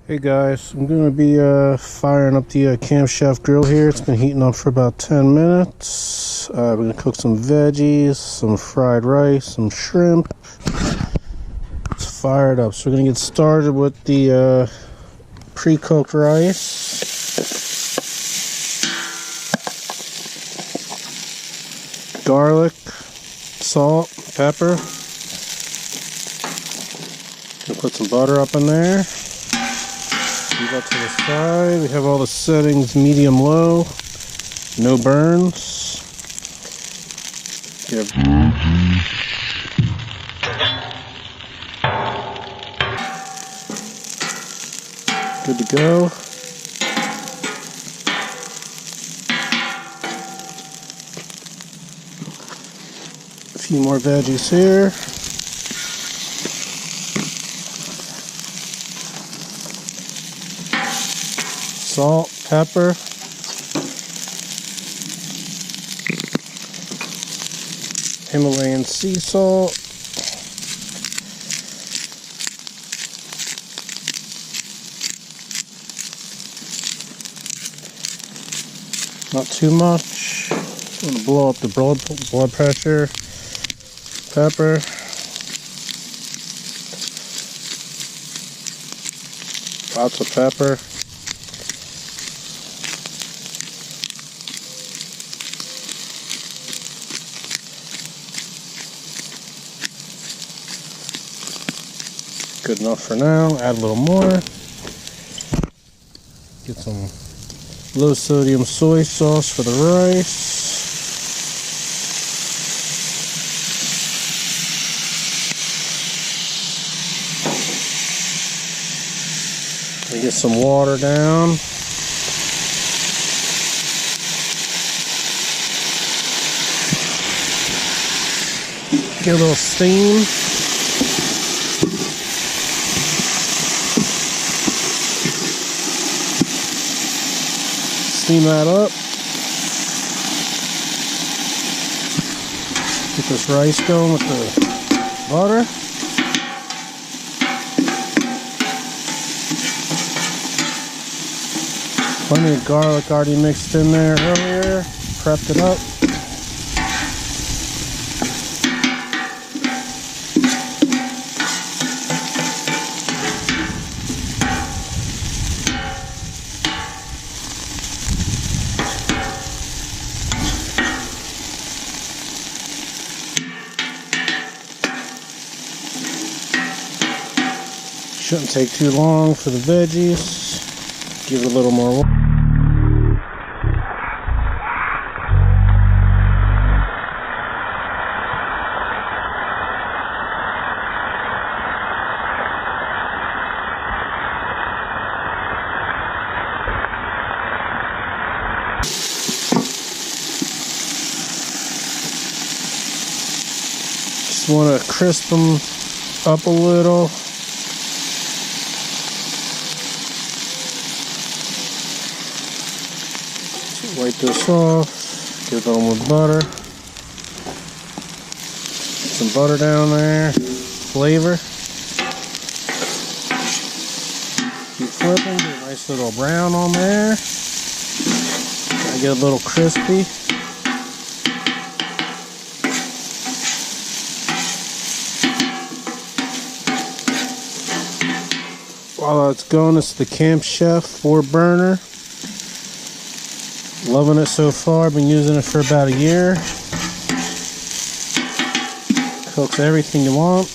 Hey guys, I'm going to be firing up the Camp Chef Griddle here. It's been heating up for about 10 minutes. We're going to cook some veggies, some fried rice, some shrimp. It's fired up. So we're going to get started with the pre-cooked rice. Garlic, salt, pepper. Gonna put some butter up in there. Leave that to the side. We have all the settings medium low, no burns. Good to go. A few more veggies here. Salt, pepper, Himalayan sea salt, not too much. I'm gonna blow up the blood pressure. Pepper, lots of pepper. Good enough for now. Add a little more. Get some low sodium soy sauce for the rice. And get some water down. Get a little steam. Steam that up. Get this rice going with the butter. Plenty of garlic already mixed in there earlier. Prepped it up. Shouldn't take too long for the veggies. Give it a little more water. Just want to crisp them up a little. Wipe this off, give it on with butter. Get some butter down there, flavor. Keep flipping, get a nice little brown on there. I get a little crispy. While it's going, it's the Camp Chef 4-burner. Loving it so far. Been using it for about a year. Cooks everything you want.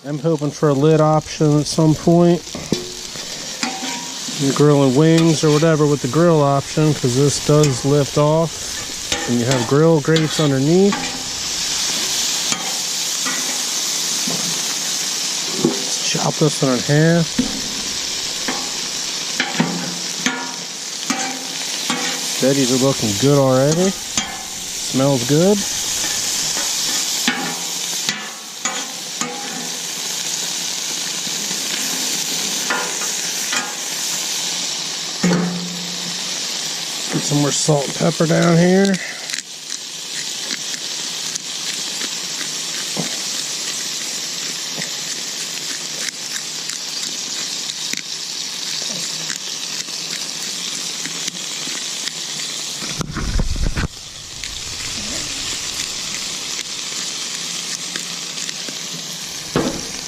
I'm hoping for a lid option at some point. You're grilling wings or whatever with the grill option, because this does lift off and you have grill grates underneath. Chop this one in half. Veggies are looking good already. Smells good. Get some more salt and pepper down here.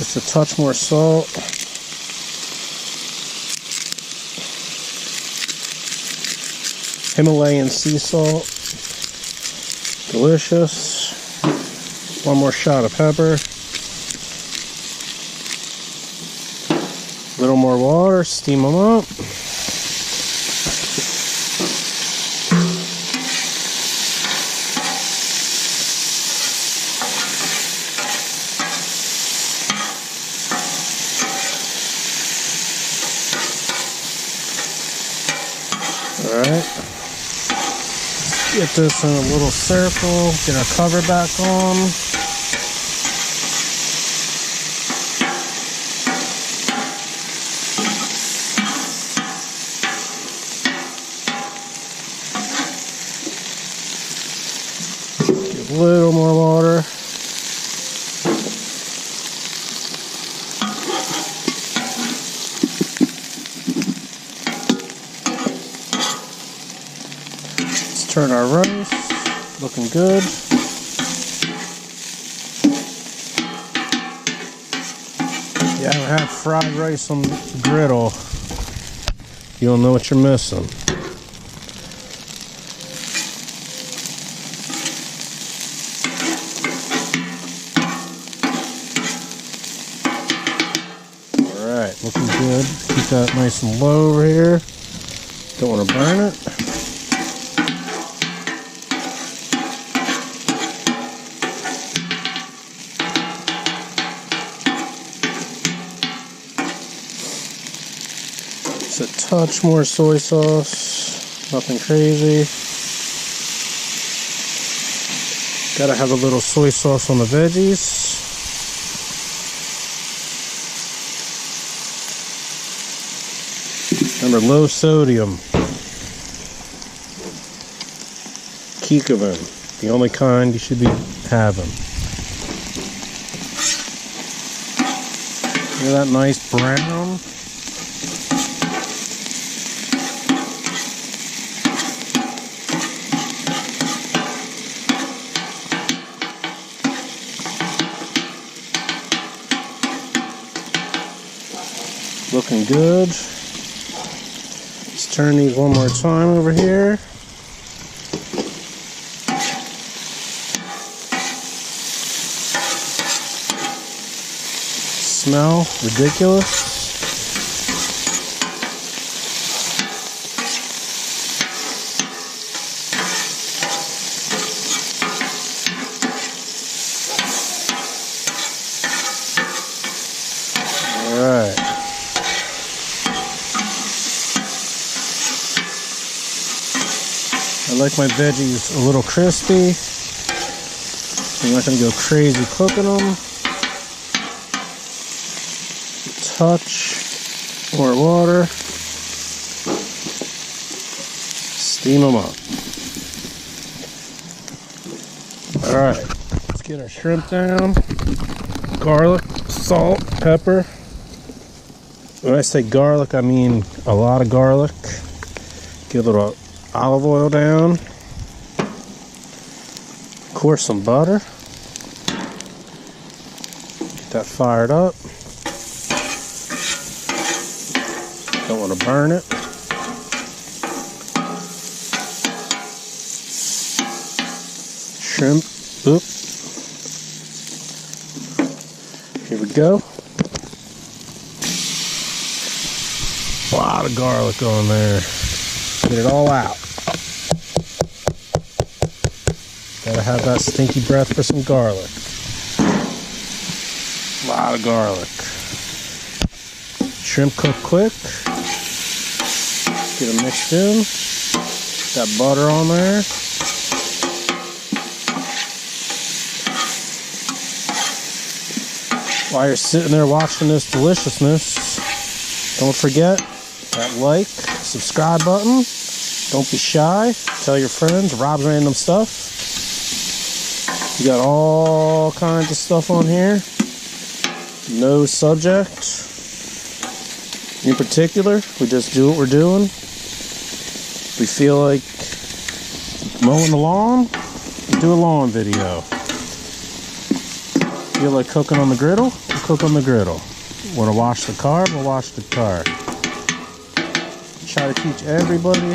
Just a touch more salt. Himalayan sea salt. Delicious. One more shot of pepper. A little more water, steam them up. Alright. Get this in a little circle, get our cover back on. Give a little more water. Turn our rice, looking good. If you haven't had fried rice on the griddle, you don't know what you're missing. Alright, looking good. Keep that nice and low over here. Don't want to burn it. A touch more soy sauce, nothing crazy. Gotta have a little soy sauce on the veggies. Remember, low sodium. Kikkoman, the only kind you should be having. Look at that nice brown. Looking good. Let's turn these one more time over here. Smell ridiculous. All right. I like my veggies a little crispy. I'm not going to go crazy cooking them. Touch more water. Steam them up. Alright, let's get our shrimp down. Garlic, salt, pepper. When I say garlic, I mean a lot of garlic. Get a little olive oil down. Of course, some butter. Get that fired up. Don't want to burn it. Shrimp. Oop. Here we go. A lot of garlic on there. Get it all out. Gotta have that stinky breath for some garlic. A lot of garlic. Shrimp cook quick. Get them mixed in. Got butter on there. While you're sitting there watching this deliciousness, don't forget that like, subscribe button. Don't be shy. Tell your friends. Rob's Random Stuff. You got all kinds of stuff on here. No subject in particular. We just do what we're doing. We feel like mowing the lawn, do a lawn video. Feel like cooking on the griddle, we cook on the griddle. Want to wash the car? We'll wash the car. Try to teach everybody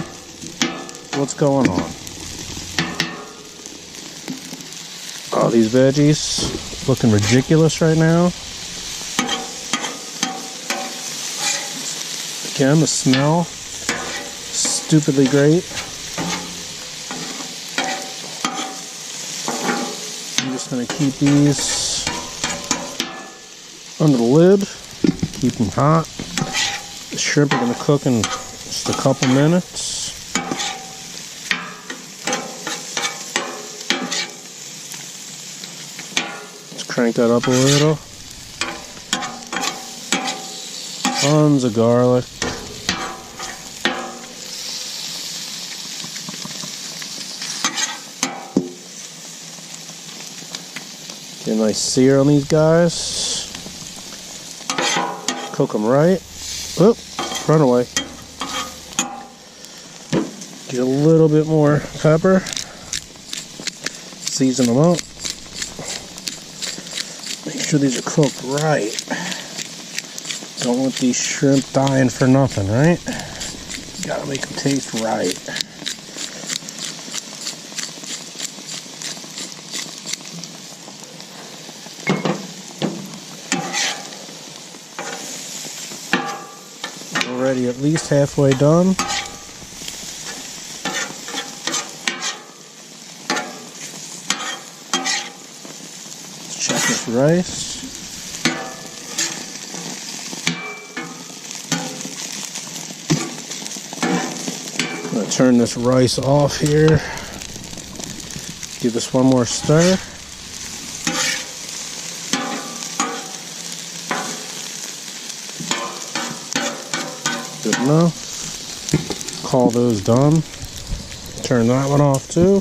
what's going on. Oh, these veggies looking ridiculous right now. Again, the smell, stupidly great. I'm just going to keep these under the lid, keep them hot. The shrimp are going to cook in just a couple minutes. Let's crank that up a little. Tons of garlic. Get a nice sear on these guys. Cook them right. Oop, run away. Get a little bit more pepper. Season them up. Make sure these are cooked right. Don't want these shrimp dying for nothing, right? Gotta make them taste right. Already at least halfway done. Let's check this rice. I'm going to turn this rice off here. Give this one more stir. Good enough. Call those done. Turn that one off too.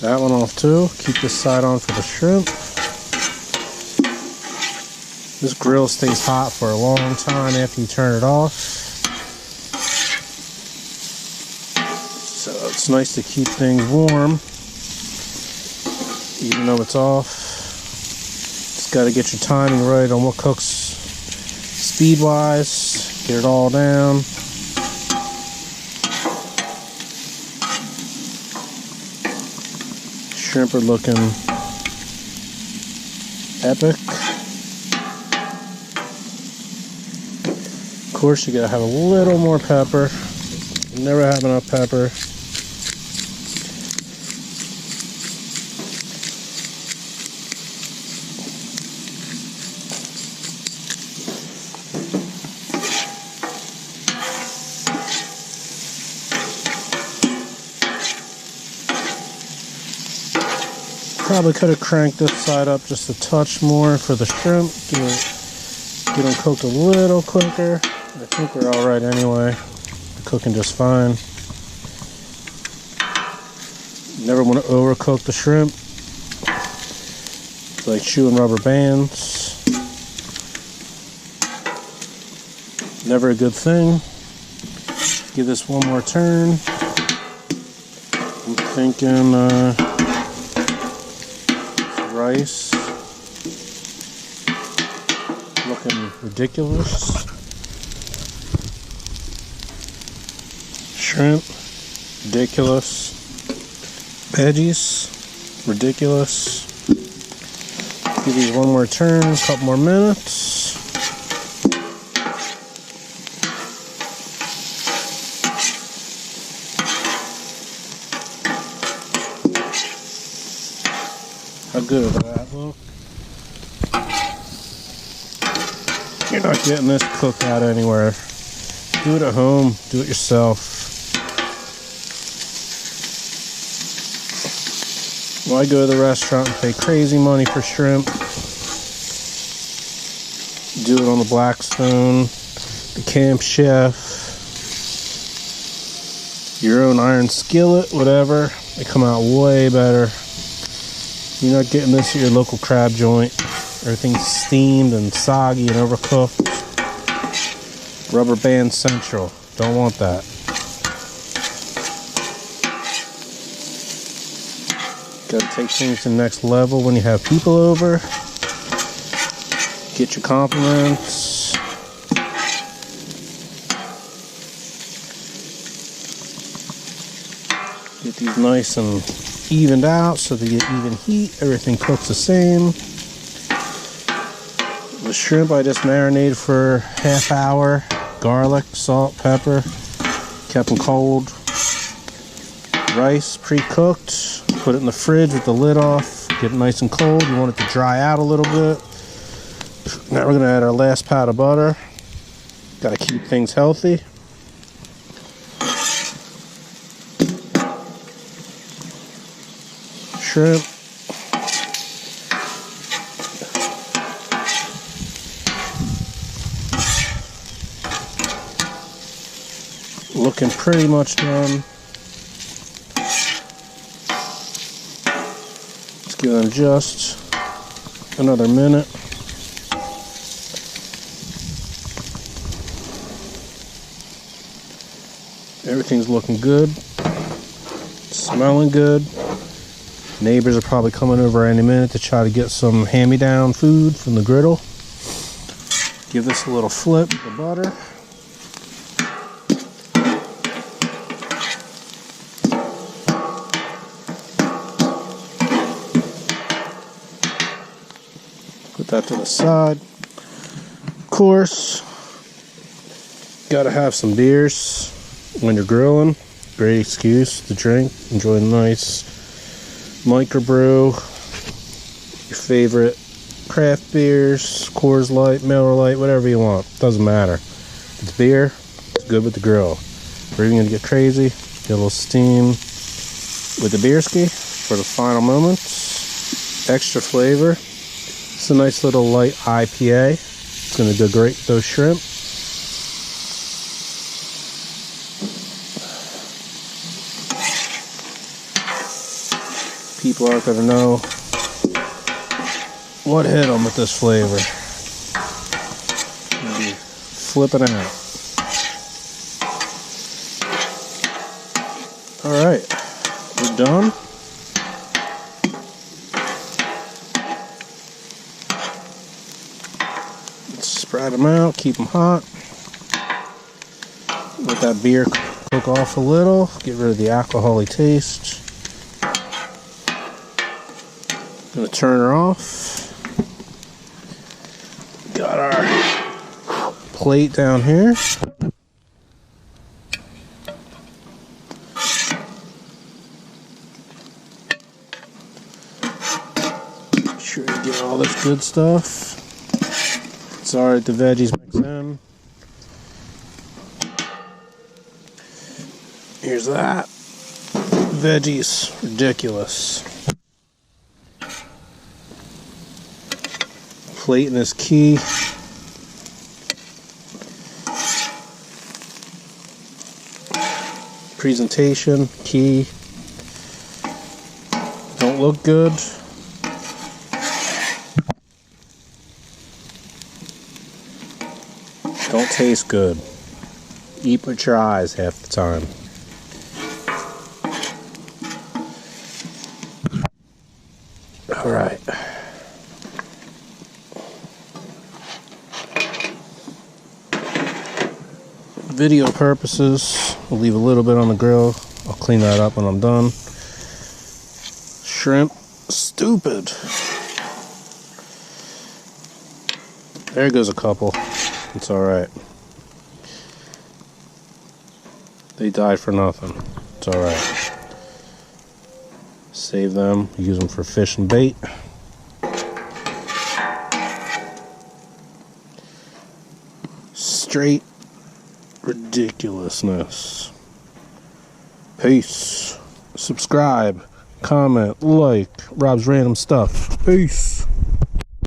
That one off too. Keep this side on for the shrimp. This grill stays hot for a long time after you turn it off. So it's nice to keep things warm even though it's off. Just got to get your timing right on what cooks speed wise. Get it all down. Shrimp are looking epic. Of course, you gotta have a little more pepper. You never have enough pepper. Probably could have cranked this side up just a touch more for the shrimp. Get them cooked a little quicker. I think we're all right anyway. They're cooking just fine. Never want to overcook the shrimp. It's like chewing rubber bands. Never a good thing. Give this one more turn. I'm thinking rice looking ridiculous. Shrimp, ridiculous. Veggies, ridiculous. Give these one more turn, a couple more minutes. How good does that look? You're not getting this cooked out anywhere. Do it at home. Do it yourself. Why go to the restaurant and pay crazy money for shrimp? Do it on the Blackstone, the Camp Chef, your own iron skillet, whatever. They come out way better. You're not getting this at your local crab joint. Everything's steamed and soggy and overcooked. Rubber band central. Don't want that. Gotta take things to the next level when you have people over. Get your compliments. Get these nice and evened out so they get even heat. Everything cooks the same. The shrimp I just marinated for half hour. Garlic, salt, pepper. Kept them cold. Rice pre-cooked. Put it in the fridge with the lid off. Get it nice and cold. You want it to dry out a little bit. Now we're going to add our last pat of butter. Got to keep things healthy. Shrimp. Looking pretty much done. Let's give them just another minute. Everything's looking good. Smelling good. Neighbors are probably coming over any minute to try to get some hand-me-down food from the griddle. Give this a little flip with the butter. Put that to the side. Of course, gotta have some beers when you're grilling. Great excuse to drink. Enjoy a nice microbrew. Your favorite craft beers, Coors Light, Miller Lite, whatever you want. Doesn't matter. It's beer. It's good with the grill. We're even gonna get crazy. Get a little steam with the beer ski for the final moments. Extra flavor. It's a nice little light IPA. It's gonna go great with those shrimp. People aren't gonna know what hit them with this flavor. Maybe flipping out. Alright, we're done. Let's spread them out, keep them hot. Let that beer cook off a little, get rid of the alcoholic taste. Gonna turn her off. Got our plate down here. Make sure you get all this good stuff. It's alright, the veggies mix in. Here's that. Veggies, ridiculous. Plating is key. Presentation, key. Don't look good. Don't taste good. Eat with your eyes half the time. All right. Video purposes, we'll leave a little bit on the grill. I'll clean that up when I'm done. Shrimp, stupid. There goes a couple. It's alright. They died for nothing. It's alright. Save them, use them for fish and bait. Straight ridiculousness. Peace. Subscribe, comment, like, Rob's Random Stuff. Peace.